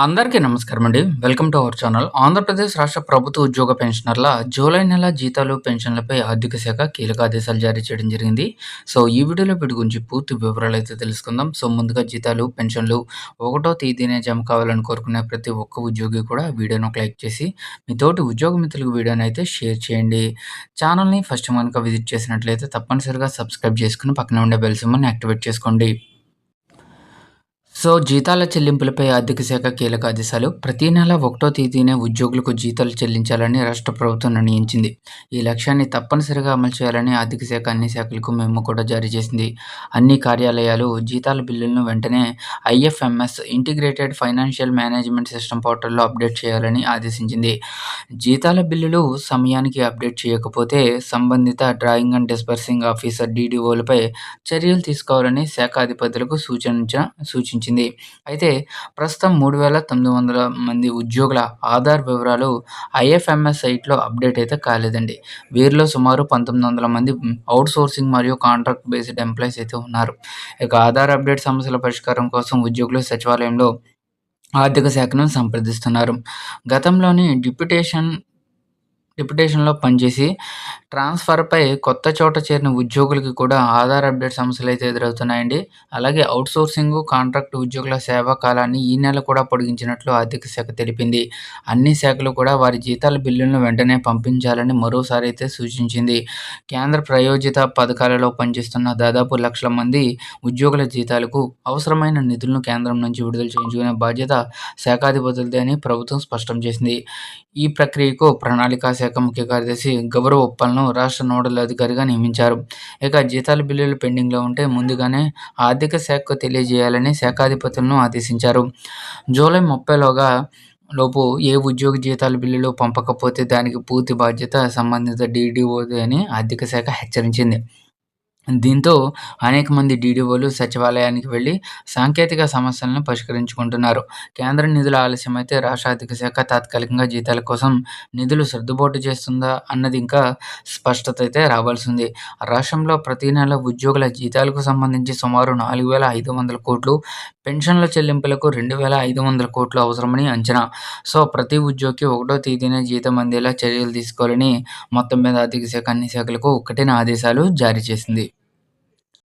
అందరికీ నమస్కారం అండి. Welcome to our channel. Andhra Pradesh రాష్ట్ర ప్రభుత్వ ఉద్యోగ పెన్షనర్ల జూలై నెల జీతాలు, పెన్షన్లపై ఆర్థిక శాఖ కీలక ఆదేశాలు జారీ చేయడం జరిగింది. ఈ వీడియోలో వీటి గురించి పూర్తి వివరాలైతే తెలుసుకుందాం. ముందుగా జీతాలు, పెన్షన్లు ఒకటో తేదీనే జమ కావాలని కోరుకునే ప్రతి ఒక్క ఉద్యోగి కూడా వీడియోని ఒక లైక్ చేసి, మీ తోటి ఉద్యోగ మిత్రులకు వీడియోని అయితే షేర్ చేయండి. ఛానల్‌ని ఫస్ట్ టైం గనుక విజిట్ చేసినట్లయితే తప్పనిసరిగా సబ్స్క్రైబ్ చేసుకొని పక్కనే ఉండే బెల్ సింబల్‌ని యాక్టివేట్ చేసుకోండి. జీతాల చెల్లింపులపై ఆర్థిక శాఖ కీలక ఆదేశాలు. ప్రతి నెల ఒకటో తేదీనే ఉద్యోగులకు జీతాలు చెల్లించాలని రాష్ట్ర ప్రభుత్వం నిర్ణయించింది. ఈ లక్ష్యాన్ని తప్పనిసరిగా అమలు చేయాలని ఆర్థిక శాఖ అన్ని శాఖలకు మెమో కూడా జారీ చేసింది. అన్ని కార్యాలయాలు జీతాల బిల్లులను వెంటనే IFMS integrated financial management system పోర్టల్లో అప్డేట్ చేయాలని ఆదేశించింది. జీతాల బిల్లులు సమయానికి అప్డేట్ చేయకపోతే సంబంధిత డ్రాయింగ్ అండ్ డిస్బర్సింగ్ ఆఫీసర్ డీడీఓలపై చర్యలు తీసుకోవాలని శాఖ అధిపతులకు సూచించింది. అయితే ప్రస్తుతం 3,900 మంది ఉద్యోగుల ఆధార్ వివరాలు ఐఎఫ్ఎంఎస్ సైట్‌లో అప్డేట్ అయితే కాలేదండి. వీరిలో సుమారు 1,900 మంది ఔట్‌సోర్సింగ్ మరియు కాంట్రాక్ట్ బేస్డ్ ఎంప్లాయీస్ అయితే ఉన్నారు. ఇక ఆధార్ అప్డేట్ సమస్యల పరిష్కారం కోసం ఉద్యోగులు సచివాలయంలో ఆర్థిక శాఖను సంప్రదిస్తున్నారు. గతంలోని డిప్యుటేషన్‌లో పనిచేసి ట్రాన్స్‌ఫర్‌పై కొత్త చోట చేరిన ఉద్యోగులకి కూడా ఆధార్ అప్డేట్ సమస్యలైతే ఎదురవుతున్నాయండి. అలాగే ఔట్‌సోర్సింగు, కాంట్రాక్ట్ ఉద్యోగుల సేవా కాలాన్ని ఈ నెల కూడా పొడిగించినట్లు ఆర్థిక శాఖ తెలిపింది. అన్ని శాఖలు కూడా వారి జీతాల బిల్లులను వెంటనే పంపించాలని మరోసారి అయితే సూచించింది. కేంద్ర ప్రాయోజిత పథకాలలో పనిచేస్తున్న దాదాపు లక్షల మంది ఉద్యోగుల జీతాలకు అవసరమైన నిధులను కేంద్రం నుంచి విడుదల చేయించుకునే బాధ్యత శాఖాధిపతులదే అని ప్రభుత్వం స్పష్టం చేసింది. ఈ ప్రక్రియకు ప్రణాళికా శాఖ ముఖ్య కార్యదర్శి గౌరవ్ ఉప్పల్‌ను రాష్ట్ర నోడల్ అధికారిగా నియమించారు. ఇక జీతాల బిల్లులు పెండింగ్‌లో ఉంటే ముందుగానే ఆర్థిక శాఖకు తెలియజేయాలని శాఖాధిపతులను ఆదేశించారు. జూలై 30 లోపు ఏ ఉద్యోగి జీతాల బిల్లులు పంపకపోతే దానికి పూర్తి బాధ్యత సంబంధిత డీడీఓదే అని ఆర్థిక శాఖ హెచ్చరించింది. దీంతో అనేక మంది డీడీఓలు సచివాలయానికి వెళ్లి సాంకేతిక సమస్యలను పరిష్కరించుకుంటున్నారు. కేంద్ర నిధుల ఆలస్యమైతే రాష్ట్ర ఆర్థిక శాఖ తాత్కాలికంగా జీతాల కోసం నిధులు సర్దుబాటు చేస్తుందా అన్నది ఇంకా స్పష్టత అయితే రావాల్సి ఉంది. రాష్ట్రంలో ప్రతి నెల ఉద్యోగుల జీతాలకు సంబంధించి సుమారు 4,500 కోట్లు, పెన్షన్ల చెల్లింపులకు 2,500 కోట్లు అవసరమని అంచనా. ప్రతి ఉద్యోగికి ఒకటో తేదీనే జీతం అందేలా చర్యలు తీసుకోవాలని మొత్తం మీద ఆర్థిక శాఖ అన్ని శాఖలకు కఠిన ఆదేశాలు జారీ చేసింది.